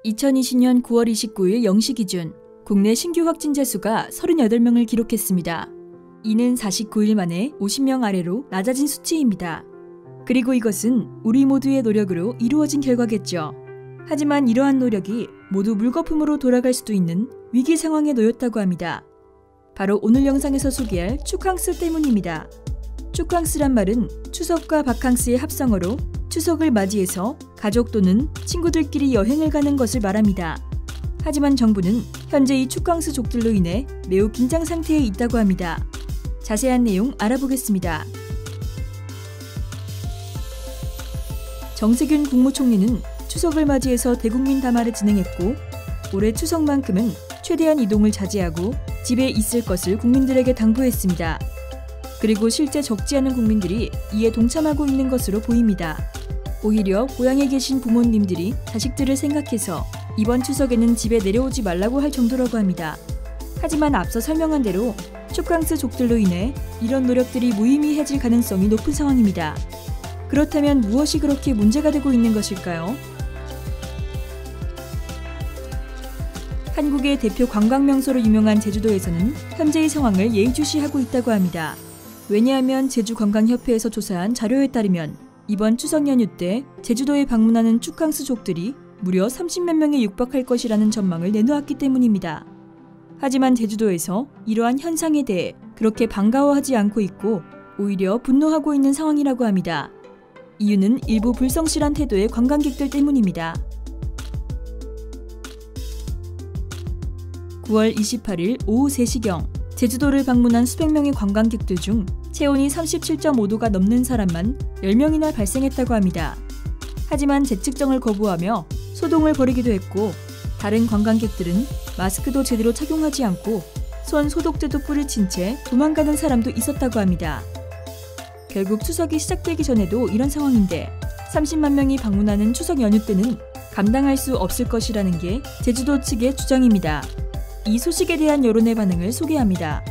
2020년 9월 29일 0시 기준 국내 신규 확진자 수가 38명을 기록했습니다. 이는 49일 만에 50명 아래로 낮아진 수치입니다. 그리고 이것은 우리 모두의 노력으로 이루어진 결과겠죠. 하지만 이러한 노력이 모두 물거품으로 돌아갈 수도 있는 위기 상황에 놓였다고 합니다. 바로 오늘 영상에서 소개할 축캉스 때문입니다. 축캉스란 말은 추석과 바캉스의 합성어로 추석을 맞이해서 가족 또는 친구들끼리 여행을 가는 것을 말합니다. 하지만 정부는 현재 이 축캉스족들로 인해 매우 긴장 상태에 있다고 합니다. 자세한 내용 알아보겠습니다. 정세균 국무총리는 추석을 맞이해서 대국민 담화를 진행했고, 올해 추석만큼은 최대한 이동을 자제하고 집에 있을 것을 국민들에게 당부했습니다. 그리고 실제 적지 않은 국민들이 이에 동참하고 있는 것으로 보입니다. 오히려 고향에 계신 부모님들이 자식들을 생각해서 이번 추석에는 집에 내려오지 말라고 할 정도라고 합니다. 하지만 앞서 설명한 대로 축캉스족들로 인해 이런 노력들이 무의미해질 가능성이 높은 상황입니다. 그렇다면 무엇이 그렇게 문제가 되고 있는 것일까요? 한국의 대표 관광명소로 유명한 제주도에서는 현재의 상황을 예의주시하고 있다고 합니다. 왜냐하면 제주관광협회에서 조사한 자료에 따르면 이번 추석 연휴 때 제주도에 방문하는 축캉스족들이 무려 30만 명에 육박할 것이라는 전망을 내놓았기 때문입니다. 하지만 제주도에서 이러한 현상에 대해 그렇게 반가워하지 않고 있고 오히려 분노하고 있는 상황이라고 합니다. 이유는 일부 불성실한 태도의 관광객들 때문입니다. 9월 28일 오후 3시경 제주도를 방문한 수백 명의 관광객들 중 체온이 37.5도가 넘는 사람만 10명이나 발생했다고 합니다. 하지만 재측정을 거부하며 소동을 벌이기도 했고, 다른 관광객들은 마스크도 제대로 착용하지 않고 손 소독제도 뿌릴 친 채 도망가는 사람도 있었다고 합니다. 결국 추석이 시작되기 전에도 이런 상황인데 30만 명이 방문하는 추석 연휴 때는 감당할 수 없을 것이라는 게 제주도 측의 주장입니다. 이 소식에 대한 여론의 반응을 소개합니다.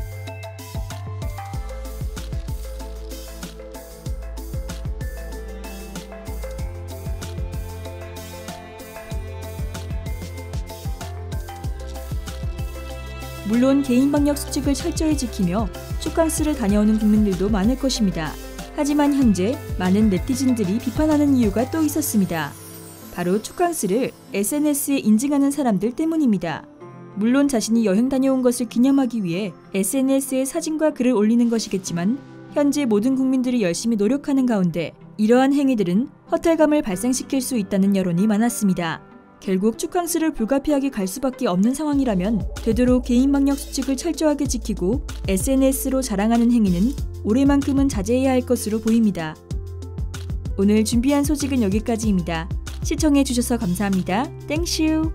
물론 개인 방역 수칙을 철저히 지키며 축캉스를 다녀오는 국민들도 많을 것입니다. 하지만 현재 많은 네티즌들이 비판하는 이유가 또 있었습니다. 바로 축캉스를 SNS에 인증하는 사람들 때문입니다. 물론 자신이 여행 다녀온 것을 기념하기 위해 SNS에 사진과 글을 올리는 것이겠지만 현재 모든 국민들이 열심히 노력하는 가운데 이러한 행위들은 허탈감을 발생시킬 수 있다는 여론이 많았습니다. 결국 축캉스를 불가피하게 갈 수밖에 없는 상황이라면 되도록 개인 방역 수칙을 철저하게 지키고 SNS로 자랑하는 행위는 올해만큼은 자제해야 할 것으로 보입니다. 오늘 준비한 소식은 여기까지입니다. 시청해주셔서 감사합니다. 땡슈!